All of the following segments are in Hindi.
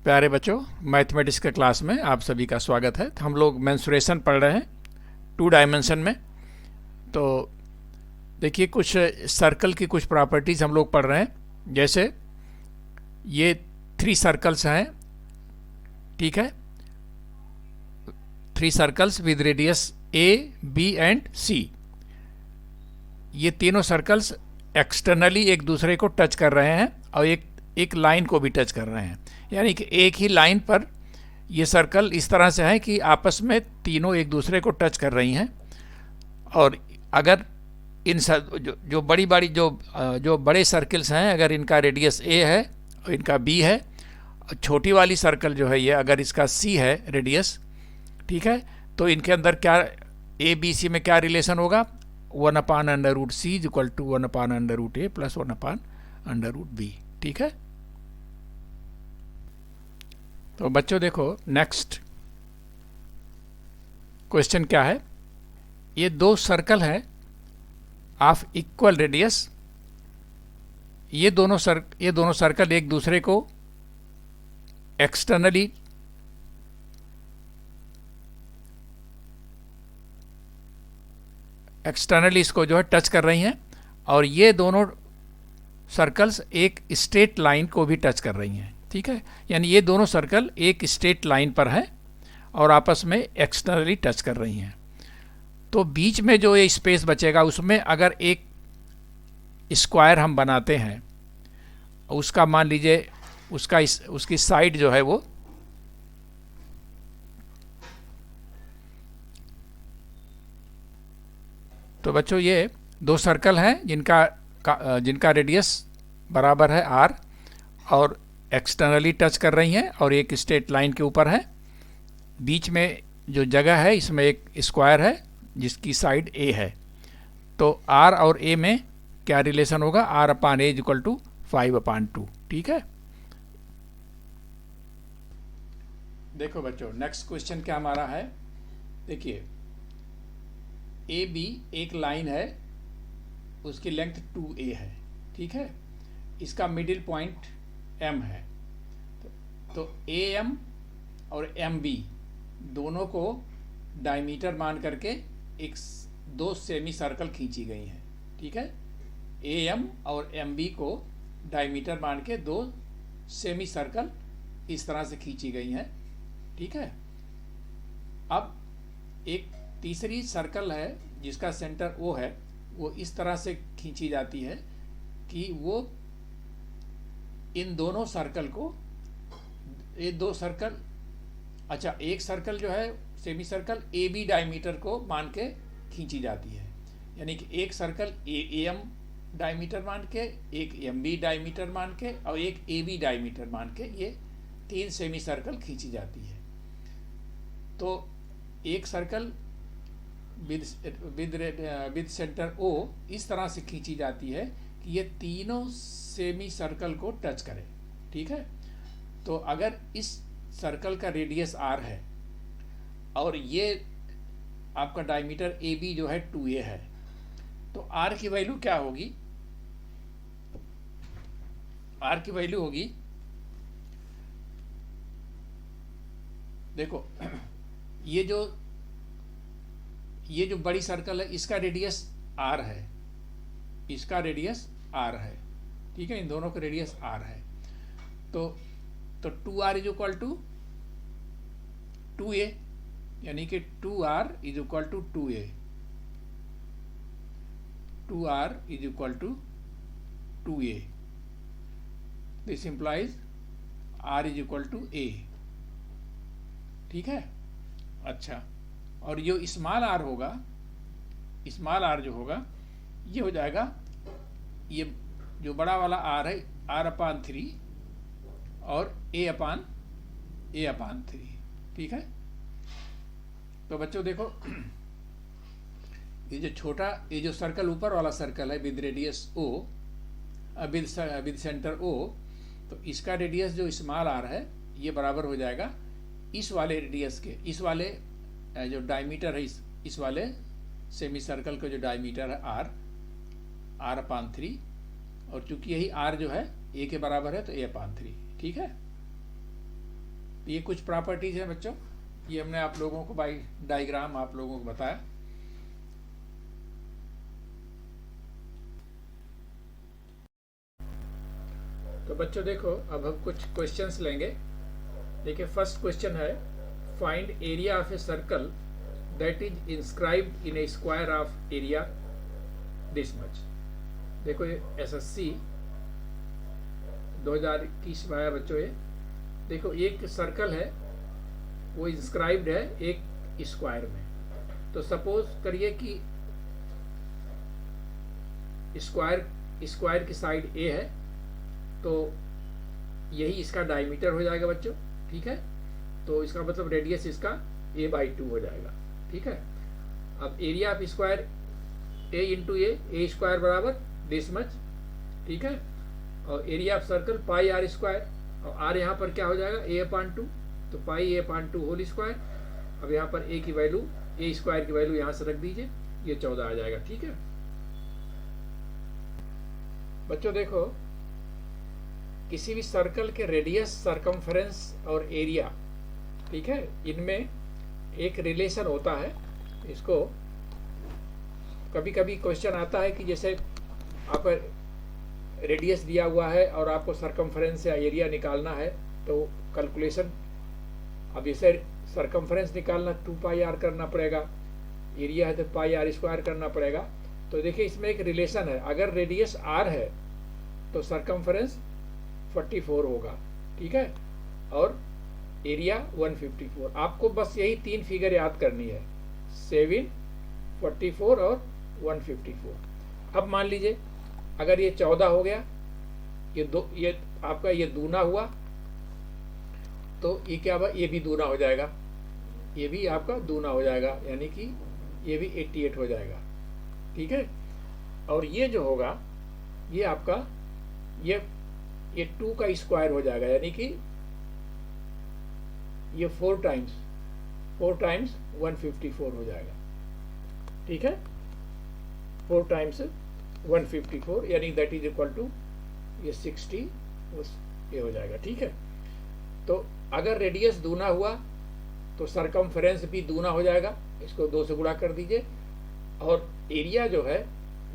प्यारे बच्चों, मैथमेटिक्स के क्लास में आप सभी का स्वागत है। हम लोग मेंसुरेशन पढ़ रहे हैं 2 डायमेंशन में। तो देखिए, कुछ सर्कल की कुछ प्रॉपर्टीज़ हम लोग पढ़ रहे हैं। जैसे ये 3 सर्कल्स हैं, ठीक है, 3 circles with radius A, B and C. ये तीनों सर्कल्स एक्सटर्नली एक दूसरे को टच कर रहे हैं और एक लाइन को भी टच कर रहे हैं। यानी कि एक ही लाइन पर ये सर्कल इस तरह से है कि आपस में तीनों एक दूसरे को टच कर रही हैं। और अगर इन जो बड़ी बड़ी जो बड़े सर्कल्स हैं, अगर इनका रेडियस ए है और इनका बी है, छोटी वाली सर्कल जो है ये अगर इसका सी है रेडियस, ठीक है, तो इनके अंदर क्या ए बी सी में क्या रिलेशन होगा? 1/√c is equal to 1/√a plus 1/√b। ठीक है। तो बच्चों देखो, नेक्स्ट क्वेश्चन क्या है। ये 2 सर्कल हैं ऑफ इक्वल रेडियस। ये दोनों सर्कल एक दूसरे को एक्सटर्नली इसको जो है टच कर रही हैं, और ये दोनों सर्कल्स एक स्ट्रेट लाइन को भी टच कर रही हैं। ठीक है, यानी ये दोनों सर्कल एक स्ट्रेट लाइन पर हैं और आपस में एक्सटर्नली टच कर रही हैं। तो बीच में जो ये स्पेस बचेगा उसमें अगर एक स्क्वायर हम बनाते हैं, उसका मान लीजिए उसकी साइड जो है वो तो बच्चों ये 2 सर्कल हैं जिनका रेडियस बराबर है r और एक्सटर्नली टच कर रही हैं और एक स्ट्रेट लाइन के ऊपर है। बीच में जो जगह है इसमें एक स्क्वायर है जिसकी साइड a है। तो r और a में क्या रिलेशन होगा? r/a is equal to 5/2। ठीक है। देखो बच्चों, नेक्स्ट क्वेश्चन क्या हमारा है। देखिए, ए बी एक लाइन है, उसकी लेंथ 2a है। ठीक है, इसका मिडिल पॉइंट m है। तो am और mb दोनों को डायमीटर मान करके 2 सेमी सर्कल खींची गई हैं। ठीक है, am और mb को डायमीटर मान के 2 सेमी सर्कल इस तरह से खींची गई हैं। ठीक है। अब एक तीसरी सर्कल है जिसका सेंटर O है, वो इस तरह से खींची जाती है कि वो इन दोनों सर्कल को, ये 2 सर्कल, अच्छा, एक सर्कल जो है semi circle A B diameter को मान के खींची जाती है। यानी कि एक सर्कल AM डायमीटर मान के, एक MB डायमीटर मान के और एक AB डायमीटर मान के, ये 3 सेमी सर्कल खींची जाती है। तो एक सर्कल विद सेंटर O इस तरह से खींची जाती है कि ये तीनों सेमी सर्कल को टच करे। ठीक है। तो अगर इस सर्कल का रेडियस r है और ये आपका डायमीटर AB जो है 2a है, तो r की वैल्यू क्या होगी? r की वैल्यू होगी, देखो, ये जो बड़ी सर्कल है इसका रेडियस r है, इसका रेडियस r है। ठीक है, इन दोनों का रेडियस r है। तो 2r is equal to 2a, यानी कि 2r is equal to 2a, 2r is equal to 2a। This implies r is equal to a। ठीक है। अच्छा, और जो स्मॉल r होगा, स्मॉल r जो होगा ये हो जाएगा, ये जो बड़ा वाला r है r/3 और a/3। ठीक है। तो बच्चों देखो, ये जो सर्कल ऊपर वाला सर्कल है with radius O, with centre O, तो इसका रेडियस जो स्मॉल r है ये बराबर हो जाएगा इस वाले रेडियस के, इस वाले जो डायमीटर है, इस वाले सेमी सर्कल का जो डायमीटर है r/3, और चूंकि यही r जो है a के बराबर है तो a/3। ठीक है। ये कुछ प्रॉपर्टीज हैं बच्चों, ये हमने आप लोगों को बाय डायग्राम आप लोगों को बताया। तो बच्चों देखो, अब हम कुछ क्वेश्चंस लेंगे। देखिए फर्स्ट क्वेश्चन है, find area of a circle that is inscribed in A square of area this much. देखो ये SSC 2021 में आया बच्चों। ये देखो एक सर्कल है, वो इंस्क्राइब्ड है एक स्क्वायर में। तो सपोज करिए कि स्क्वायर की साइड A है, तो यही इसका डायमीटर हो जाएगा बच्चों, ठीक है। तो इसका मतलब रेडियस इसका A/2 हो जाएगा, ठीक है। अब area of square A into A square बराबर दिस मच, ठीक है। और area of circle pi r square, और आर यहाँ पर क्या हो जाएगा A/2, तो पाई A/2 होल स्क्वायर। अब यहाँ पर A की वैल्यू, A स्क्वायर की वैल्यू यहाँ से रख दीजिए, ये 14 आ जाएगा, ठीक है। बच्चों देखो, किसी भी सर्कल के रेडियस, सरकमफेरेंस और एरिया, ठीक है, इनमें एक रिलेशन होता है। इसको कभी कभी क्वेश्चन आता है कि जैसे आप रेडियस दिया हुआ है और आपको सरकमफेरेंस या एरिया निकालना है, तो कैलकुलेशन, अब जैसे सरकमफेरेंस निकालना 2πr करना पड़ेगा, एरिया है तो πr स्क्वायर करना पड़ेगा। तो देखिए इसमें एक रिलेशन है, अगर रेडियस r है तो सरकमफेरेंस 44 होगा, ठीक है, और एरिया 154। आपको बस यही 3 फिगर याद करनी है, 7, 44 और 154। अब मान लीजिए अगर ये 14 हो गया, ये आपका ये दूना हुआ, तो ये क्या हुआ, ये भी दूना हो जाएगा, ये भी आपका दूना हो जाएगा, यानी कि ये भी 88 हो जाएगा, ठीक है। और ये जो होगा, ये आपका ये 2 का स्क्वायर हो जाएगा, यानी कि ये 4 टाइम्स 154 हो जाएगा, ठीक है। 4 टाइम्स 154, यानी दैट इज इक्वल टू ये 60, ये हो जाएगा, ठीक है। तो अगर रेडियस दूना हुआ तो सरकमफेरेंस भी दूना हो जाएगा, इसको 2 से गुणा कर दीजिए। और एरिया जो है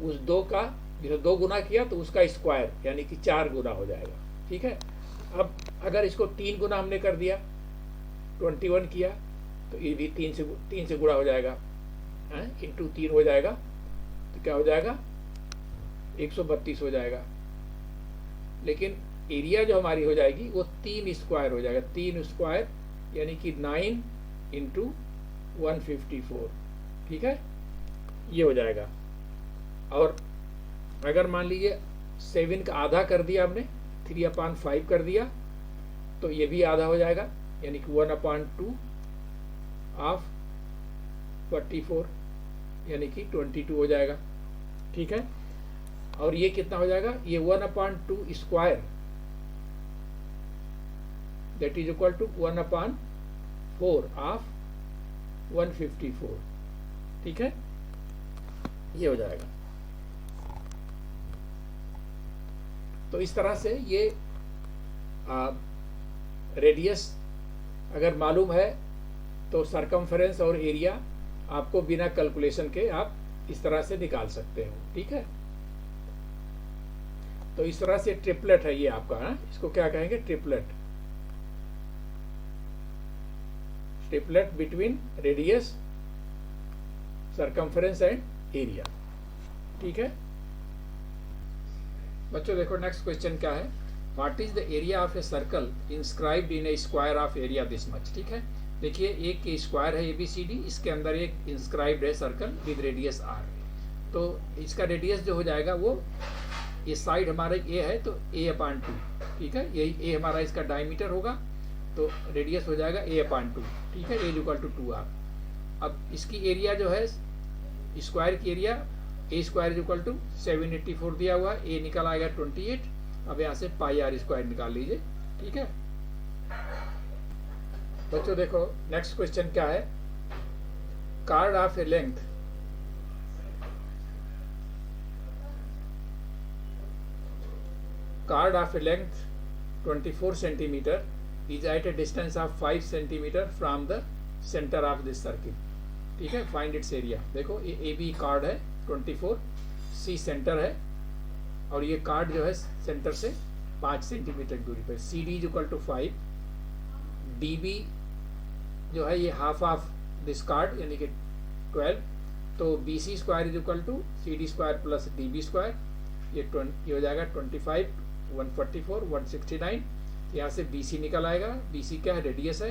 उस 2 का, जैसे 2 गुना किया तो उसका स्क्वायर, यानी कि 4 गुना हो जाएगा, ठीक है। अब अगर इसको 3 गुना हमने कर दिया, 21 किया, तो ये भी 3 से गुणा हो जाएगा, इंटू 3 हो जाएगा, तो क्या हो जाएगा 132 हो जाएगा। लेकिन एरिया जो हमारी हो जाएगी वो 3 स्क्वायर हो जाएगा, 3 स्क्वायर यानी कि 9 इंटू 154, ठीक है, ये हो जाएगा। और अगर मान लीजिए 7 का आधा कर दिया हमने, 3/5 कर दिया, तो ये भी आधा हो जाएगा, यानी कि 1/2 ऑफ 44, यानी कि 22 हो जाएगा, ठीक है। और ये कितना हो जाएगा, ये 1/2 square, that is equal to 1/4 of 154, ठीक है, ये हो जाएगा। तो इस तरह से ये रेडियस अगर मालूम है तो सरकमफेरेंस और एरिया आपको बिना कैलकुलेशन के आप इस तरह से निकाल सकते हो, ठीक है। तो इस तरह से ट्रिपलेट है ये आपका, इसको क्या कहेंगे, triplet between radius, circumference and area, ठीक है। बच्चों देखो नेक्स्ट क्वेश्चन क्या है, what is the area of a circle inscribed in A square of area this much, ठीक है। देखिए एक स्क्वायर है ABCD, इसके अंदर एक इंस्क्राइब्ड है सर्कल विद रेडियस r। तो इसका रेडियस जो हो जाएगा वो, ये साइड हमारा A है तो A/2, ठीक है, यही A हमारा इसका डायमीटर होगा, तो रेडियस हो जाएगा A/2, ठीक है, A इक्वल टू 2r। अब इसकी एरिया जो है स्क्वायर की area, A square equal to 784 दिया हुआ, A निकल आएगा 28। अब यहाँ से πr स्क्वायर निकाल लीजिए, ठीक है। बच्चों देखो नेक्स्ट क्वेश्चन क्या है, chord of a length chord of a length 24 centimetre is at a distance of 5 centimetre from the centre of this circle. ठीक है, फाइंड इट्स एरिया। देखो ये ए बी कार्ड है 24, सी सेंटर है और ये कार्ड जो है सेंटर से 5 सेंटीमीटर दूरी पर। C D is equal to 5, D B जो है ये हाफ ऑफ दिस कार्ड यानी कि 12, तो B C square is equal to C D square plus D B square, ये हो जाएगा 25, 144, 169। यहाँ से बी सी निकल आएगा, बी सी क्या है, रेडियस है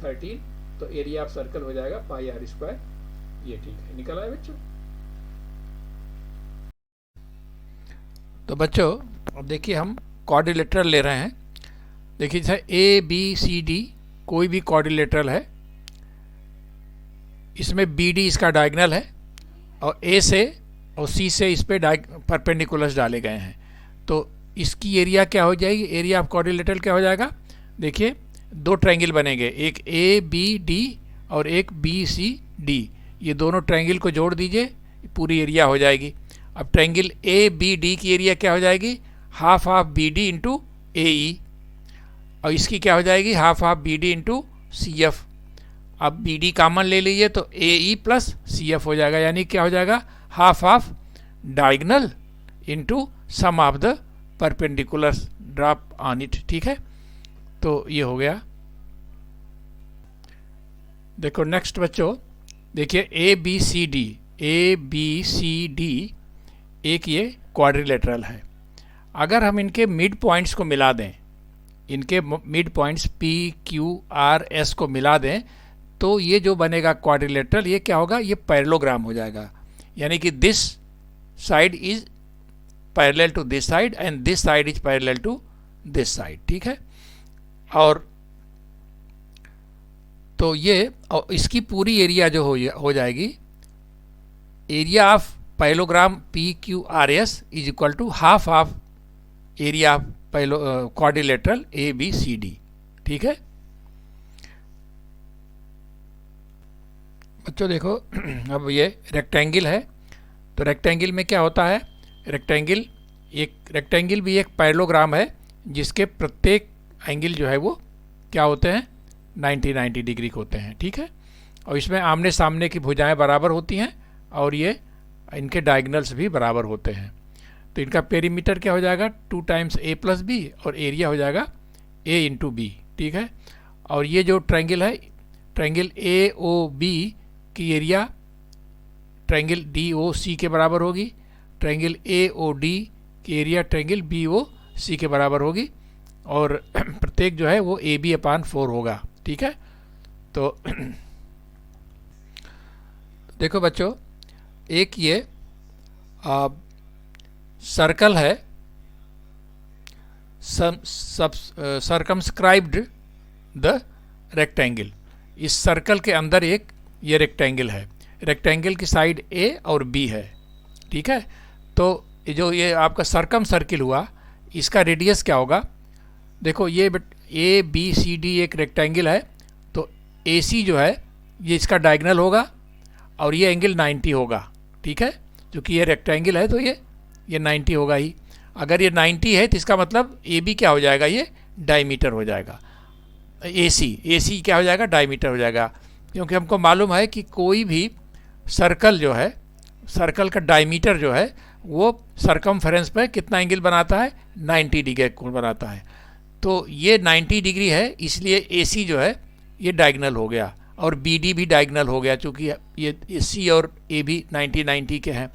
13, तो एरिया ऑफ सर्कल हो जाएगा पाई आर स्क्वायर। ये ठीक है, निकल आया बच्चों। तो बच्चों अब देखिए हम क्वाड्रिलेटरल ले रहे हैं। देखिए जैसे ए बी सी डी कोई भी क्वाड्रिलेटरल है, इसमें बी डी इसका डायगोनल है और ए से और सी से इस पे परपेंडिकुलर्स डाले गए हैं, तो इसकी एरिया क्या हो जाएगी, एरिया ऑफ क्वाड्रिलेटरल क्या हो जाएगा। देखिए दो ट्रायंगल बनेंगे, एक ए बी डी और एक बी सी डी, ये दोनों ट्रायंगल को जोड़ दीजिए, पूरी एरिया हो जाएगी। अब ट्रायंगल ए बी डी की एरिया क्या हो जाएगी, half of B D into A E, और इसकी क्या हो जाएगी, half of B D into C F. अब बी डी कॉमन ले लीजिए तो ए ई प्लस सी एफ हो जाएगा, यानी क्या हो जाएगा, half of diagonal into sum of the perpendiculars drop on it. ठीक है, तो ये हो गया। देखो नेक्स्ट बच्चों, देखिए A B C D, A B C D एक ये क्वाड्रिलेटरल है। अगर हम इनके मिड पॉइंट्स को मिला दें, इनके mid points P Q R S को मिला दें, तो ये जो बनेगा क्वाड्रिलेटरल, ये क्या होगा, ये पैरेललोग्राम हो जाएगा, यानी कि this side is parallel to this side and this side is parallel to this side. ठीक है, और तो ये और इसकी पूरी एरिया जो हो जाएगी, area of parallelogram P Q R S is equal to half of area of quadrilateral A B C D. ठीक है बच्चों, देखो अब ये रेक्टेंगल है, तो रेक्टेंगल में क्या होता है, रेक्टेंगल भी एक पैरेललोग्राम है जिसके प्रत्येक एंगल जो है वो क्या होते हैं, 90 डिग्री के होते हैं। ठीक है, और इसमें आमने सामने की भुजाएं बराबर होती हैं और ये इनके डायगोनल्स भी बराबर होते हैं। तो इनका पेरीमीटर क्या हो जाएगा, 2 टाइम्स ए प्लस बी, और एरिया हो जाएगा ए इंटू बी। ठीक है, और ये जो ट्रायंगल है, ट्रायंगल ए ओ बी की एरिया ट्रायंगल डी ओ सी के बराबर होगी, ट्रायंगल ए ओ डी की एरिया ट्रायंगल बी ओ सी के बराबर होगी, और प्रत्येक जो है वो ए बी अपान 4 होगा। ठीक है, तो देखो बच्चों, एक ये सर्कल है, सर्कमस्क्राइब्ड द रेक्टेंगल, इस सर्कल के अंदर एक ये रेक्टेंगल है, रेक्टेंगल की साइड ए और बी है। ठीक है, तो जो ये आपका सर्कम सर्किल हुआ, इसका रेडियस क्या होगा, देखो ये ए बी सी डी एक रेक्टेंगल है, तो ए सी जो है ये इसका डायगोनल होगा और ये एंगल 90 होगा। ठीक है, क्योंकि ये रेक्टेंगल है तो ये 90 होगा ही। अगर ये 90 है तो इसका मतलब ए बी क्या हो जाएगा, ये डायमीटर हो जाएगा, ए सी क्या हो जाएगा, डायमीटर हो जाएगा, क्योंकि हमको मालूम है कि कोई भी सर्कल जो है, सर्कल का डायमीटर जो है वो सरकमफेरेंस पे कितना एंगल बनाता है, 90 डिग्री कोण बनाता है। तो ये 90 डिग्री है, इसलिए AC जो है ये डायगोनल हो गया और BD भी डायगोनल हो गया, चूँकि ये C और A भी 90 के हैं।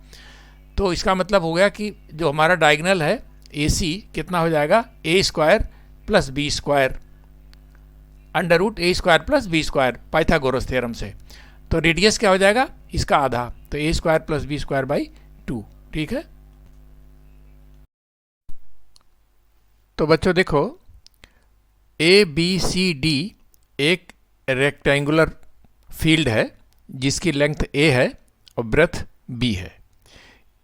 तो इसका मतलब हो गया कि जो हमारा डायगोनल है AC कितना हो जाएगा, A square plus B square under root A square plus B square Pythagoras theorem से। तो रेडियस क्या हो जाएगा, इसका आधा, तो A square plus B square by 2। ठीक है, तो बच्चों देखो ABCD एक रेक्टेंगुलर फील्ड है जिसकी लेंथ A है और ब्रेथ B है।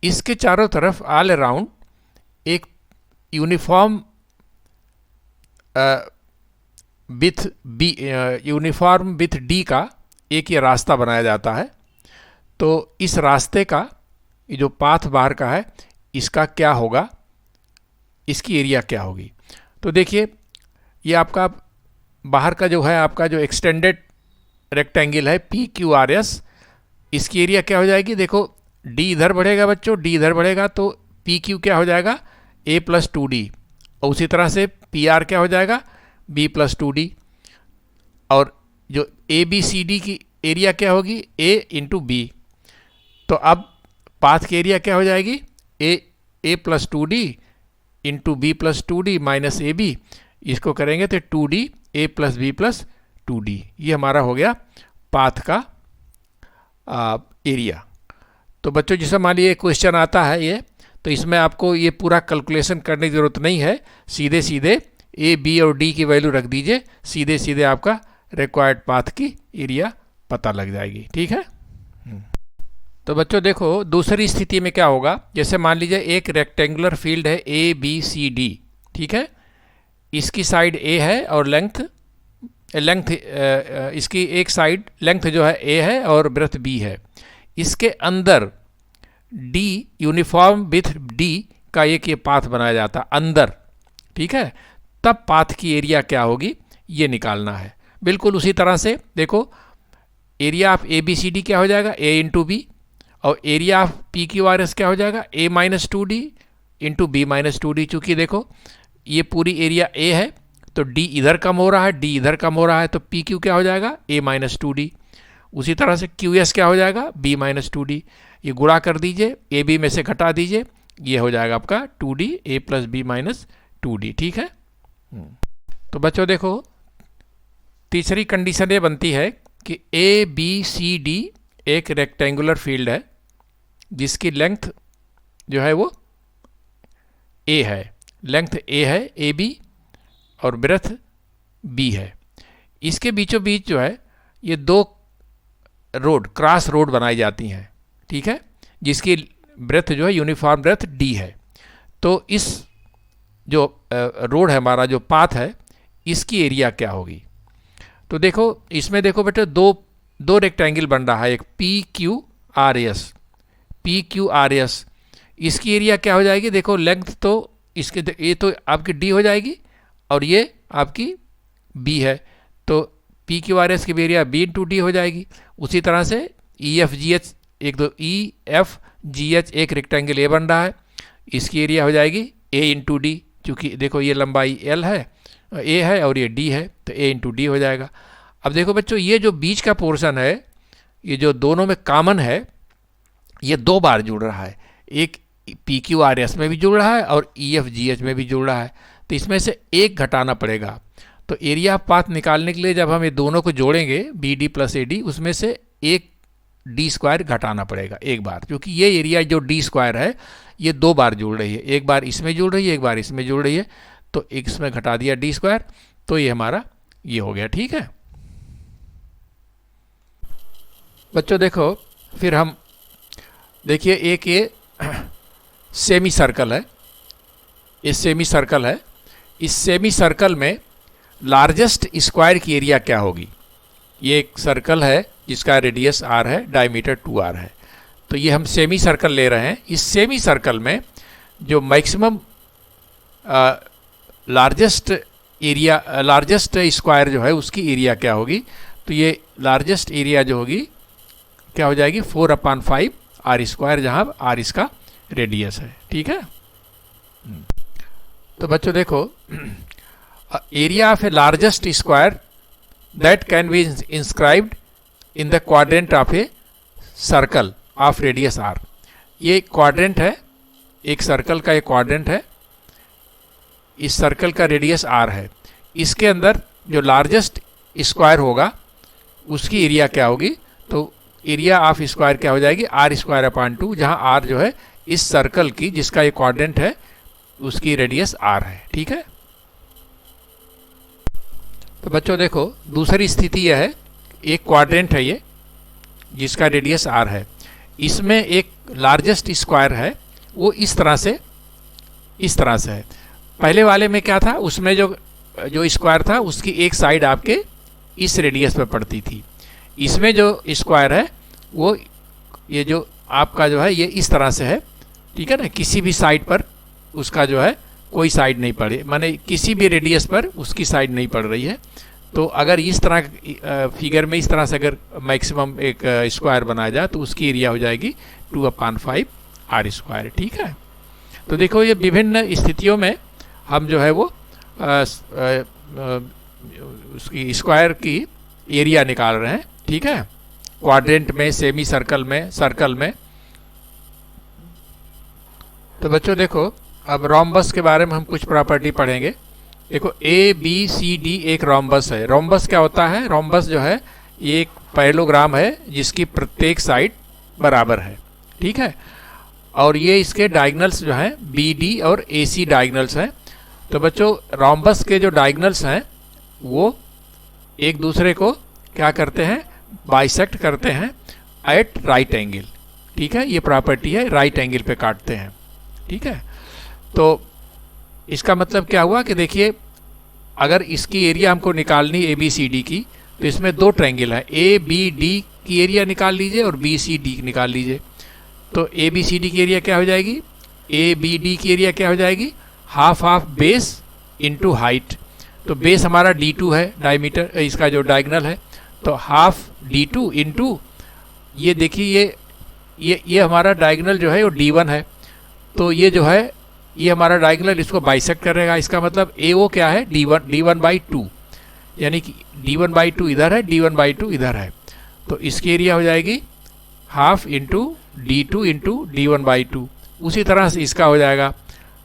इसके चारों तरफ ऑल अराउंड एक यूनिफॉर्म विथ D का एक ये रास्ता बनाया जाता है। तो इस रास्ते का ये जो पाथ बाहर का है इसका क्या होगा, इसकी एरिया क्या होगी। तो देखिए ये आपका बाहर का जो है आपका जो एक्सटेंडेड रेक्टेंगल है PQRS, इसकी एरिया क्या हो जाएगी, देखो D इधर बढ़ेगा बच्चों, D इधर बढ़ेगा तो PQ क्या हो जाएगा A+2D, और उसी तरह से PR क्या हो जाएगा B+2D, और जो ABCD की एरिया क्या होगी A×B। तो अब पाथ की एरिया क्या हो जाएगी A+2D into B+2D minus AB, इसको करेंगे तो 2D A+B+2D, ये हमारा हो गया पाथ का एरिया। तो बच्चों जैसे मान लीजिए क्वेश्चन आता है ये, तो इसमें आपको ये पूरा कैलकुलेशन करने की ज़रूरत नहीं है, सीधे सीधे A, B और D की वैल्यू रख दीजिए, सीधे सीधे आपका रिक्वायर्ड पाथ की एरिया पता लग जाएगी। ठीक है। तो बच्चों देखो दूसरी स्थिति में क्या होगा, जैसे मान लीजिए एक रेक्टेंगुलर फील्ड है ABCD, ठीक है, इसकी साइड A है और लेंथ इसकी एक साइड लेंथ जो है A है और ब्रेथ B है। इसके अंदर D यूनिफॉर्म विथ D का एक ये पाथ बनाया जाता है अंदर, ठीक है, तब पाथ की एरिया क्या होगी ये निकालना है। बिल्कुल उसी तरह से देखो एरिया ऑफ ABCD क्या हो जाएगा A×B, और एरिया ऑफ PQRS क्या हो जाएगा A-2D इंटू B-2D। चूँकि देखो ये पूरी एरिया A है तो D इधर कम हो रहा है, D इधर कम हो रहा है, तो PQ क्या हो जाएगा A-2D। उसी तरह से QS क्या हो जाएगा B-2D। ये गुणा कर दीजिए, AB में से घटा दीजिए, ये हो जाएगा आपका 2D A+B-2D। ठीक है। तो बच्चों देखो तीसरी कंडीशन ये बनती है कि ABCD एक रेक्टेंगुलर फील्ड है जिसकी लेंथ जो है वो A है, लेंथ A है AB और ब्रेथ B है। इसके बीचों बीच जो है ये दो रोड क्रॉस रोड बनाई जाती हैं, ठीक है, जिसकी ब्रेथ जो है यूनिफॉर्म ब्रेथ D है। तो इस जो रोड है हमारा जो पाथ है इसकी एरिया क्या होगी। तो देखो इसमें देखो बेटे दो रेक्टेंगल बन रहा है, एक PQRS, इसकी एरिया क्या हो जाएगी, देखो लेंथ तो इसके ये तो आपकी D हो जाएगी और ये आपकी B है, तो PQRS की भी एरिया B×D हो जाएगी। उसी तरह से EFGH एक रेक्टेंगल A बन रहा है, इसकी एरिया हो जाएगी A×D, क्योंकि देखो ये लंबाई L है A है और ये D है तो A×D हो जाएगा। अब देखो बच्चों ये जो बीच का पोर्शन है ये जो दोनों में कॉमन है ये दो बार जुड़ रहा है, एक PQRS में भी जुड़ रहा है और EFGH में भी जुड़ रहा है, तो इसमें से एक घटाना पड़ेगा। तो एरिया ऑफ पाथ निकालने के लिए जब हम ये दोनों को जोड़ेंगे BD + AD, उसमें से एक D² घटाना पड़ेगा एक बार, क्योंकि ये एरिया जो D² है ये दो बार जुड़ रही है, एक बार इसमें जुड़ रही है एक बार इसमें जुड़ रही है, तो एक इसमें घटा दिया D², तो ये हमारा ये हो गया। ठीक है बच्चों देखो फिर हम देखिए एक ये सेमी सर्कल है, ये सेमी सर्कल है, इस सेमी सर्कल में लार्जेस्ट स्क्वायर की एरिया क्या होगी। ये एक सर्कल है जिसका रेडियस r है, डायमीटर 2r है, तो ये हम सेमी सर्कल ले रहे हैं। इस सेमी सर्कल में जो मैक्सिमम लार्जेस्ट स्क्वायर जो है उसकी एरिया क्या होगी, तो ये लार्जेस्ट एरिया जो होगी क्या हो जाएगी 4/5 r², जहाँ r इसका रेडियस है। ठीक है। तो बच्चों देखो area of A largest square that can be inscribed in the quadrant of a circle of radius r। ये क्वाड्रेंट है, एक सर्कल का एक क्वाड्रेंट है, इस सर्कल का रेडियस r है, इसके अंदर जो लार्जेस्ट स्क्वायर होगा उसकी एरिया क्या होगी, तो एरिया ऑफ स्क्वायर क्या हो जाएगी r²/2, जहाँ r जो है इस सर्कल की जिसका ये क्वाड्रेंट है उसकी रेडियस r है। ठीक है। तो बच्चों देखो दूसरी स्थिति यह है, एक क्वाड्रेंट है ये जिसका रेडियस r है, इसमें एक लार्जेस्ट स्क्वायर है वो इस तरह से है। पहले वाले में क्या था, उसमें जो स्क्वायर था उसकी एक साइड आपके इस रेडियस पे पड़ती थी, इसमें जो स्क्वायर है वो ये जो आपका जो है ये इस तरह से है। ठीक है ना, किसी भी साइड पर उसका जो है कोई साइड नहीं पड़े, माने किसी भी रेडियस पर उसकी साइड नहीं पड़ रही है, तो अगर इस तरह फिगर में इस तरह से अगर मैक्सिमम एक स्क्वायर बनाया जाए तो उसकी एरिया हो जाएगी 2/5 आर स्क्वायर। ठीक है, तो देखो ये विभिन्न स्थितियों में हम जो है वो उसकी स्क्वायर की एरिया निकाल रहे हैं। ठीक है, क्वाड्रेंट में, सेमी सर्कल में, सर्कल में। तो बच्चों देखो अब रोम्बस के बारे में हम कुछ प्रॉपर्टी पढ़ेंगे। देखो ए बी सी डी एक रोम्बस है। रोम्बस क्या होता है? रोम्बस जो है ये एक पैरेललोग्राम है जिसकी प्रत्येक साइड बराबर है। ठीक है, और ये इसके डायगोनल्स जो हैं बी डी और ए सी डायगोनल्स हैं। तो बच्चों रोम्बस के जो डायगोनल्स हैं वो एक दूसरे को क्या करते हैं? बाइसेक्ट करते हैं एट राइट एंगल। ठीक है, ये प्रॉपर्टी है, राइट एंगल पे काटते हैं। ठीक है, तो इसका मतलब क्या हुआ कि देखिए अगर इसकी एरिया हमको निकालनी ए बी सी डी की, तो इसमें दो ट्रायंगल है, ए बी डी की एरिया निकाल लीजिए और बी सी डी निकाल लीजिए। तो ए बी सी डी की एरिया क्या हो जाएगी? ए बी डी की एरिया क्या हो जाएगी? Half half base into height. तो बेस हमारा D2 है, डायमीटर इसका जो डायगोनल है, तो हाफ D2 इंटू ये देखिए ये हमारा डायगोनल जो है वो D1 है। तो ये जो है ये हमारा डायगोनल इसको बाइसेक्ट करेगा। इसका मतलब ए वो क्या है? D1/2, यानी कि D1/2 इधर है, D1/2 इधर है। तो इसकी एरिया हो जाएगी half into D2 into D1/2। उसी तरह से इसका हो जाएगा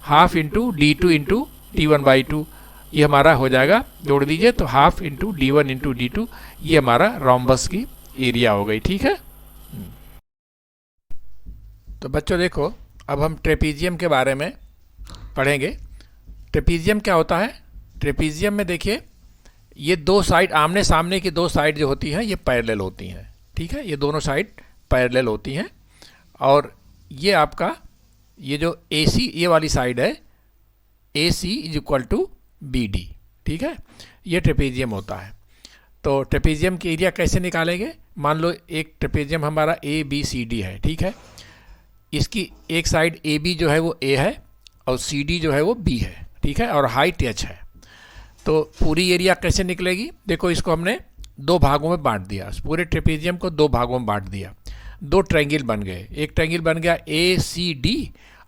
half into D2 into D1/2। ये हमारा हो जाएगा, जोड़ दीजिए तो half into D1 into D2। ये हमारा रोम्बस की एरिया हो गई। ठीक है, तो बच्चों देखो अब हम ट्रेपीजियम के बारे में पढ़ेंगे। ट्रेपीजियम क्या होता है? ट्रेपीजियम में देखिए ये दो साइड, आमने सामने की दो साइड जो होती हैं ये पैरेलल होती हैं। ठीक है, ये दोनों साइड पैरेलल होती हैं और ये आपका ये जो AC ये वाली साइड है AC is equal to BD। ठीक है, ये ट्रेपीजियम होता है। तो ट्रेपीजियम की एरिया कैसे निकालेंगे? मान लो एक ट्रेपीजियम हमारा ABCD है। ठीक है, इसकी एक साइड AB जो है वो A है और CD जो है वो B है। ठीक है, और हाइट H है। तो पूरी एरिया कैसे निकलेगी? देखो इसको हमने दो भागों में बांट दिया, पूरे ट्रेपीजियम को दो भागों में बांट दिया। दो ट्रायंगल बन गए, एक ट्रायंगल बन गया ACD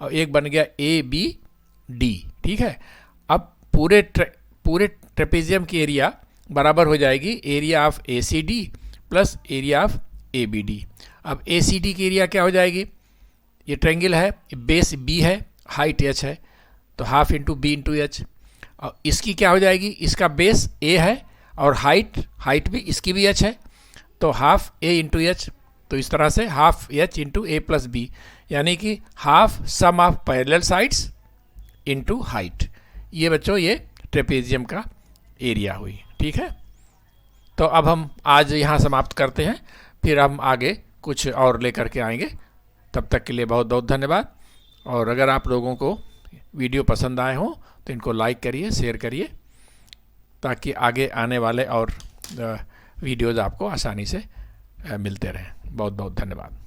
और एक बन गया ABD। ठीक है, अब पूरे ट्रेपीजियम की एरिया बराबर हो जाएगी area of ACD plus area of ABD। अब ACD की एरिया क्या हो जाएगी? ये ट्रायंगल है, बेस B है, हाइट H है, तो half into B into H। और इसकी क्या हो जाएगी? इसका बेस A है और हाइट भी इसकी भी H है, तो हाफ A इंटू H। तो इस तरह से half H into A plus B, यानी कि half sum of parallel sides into height. ये बच्चों ये ट्रेपीजियम का एरिया हुई। ठीक है, तो अब हम आज यहाँ समाप्त करते हैं, फिर हम आगे कुछ और लेकर के आएंगे। तब तक के लिए बहुत बहुत धन्यवाद। और अगर आप लोगों को वीडियो पसंद आए हों तो इनको लाइक करिए, शेयर करिए, ताकि आगे आने वाले और वीडियोज़ आपको आसानी से मिलते रहें। बहुत बहुत धन्यवाद।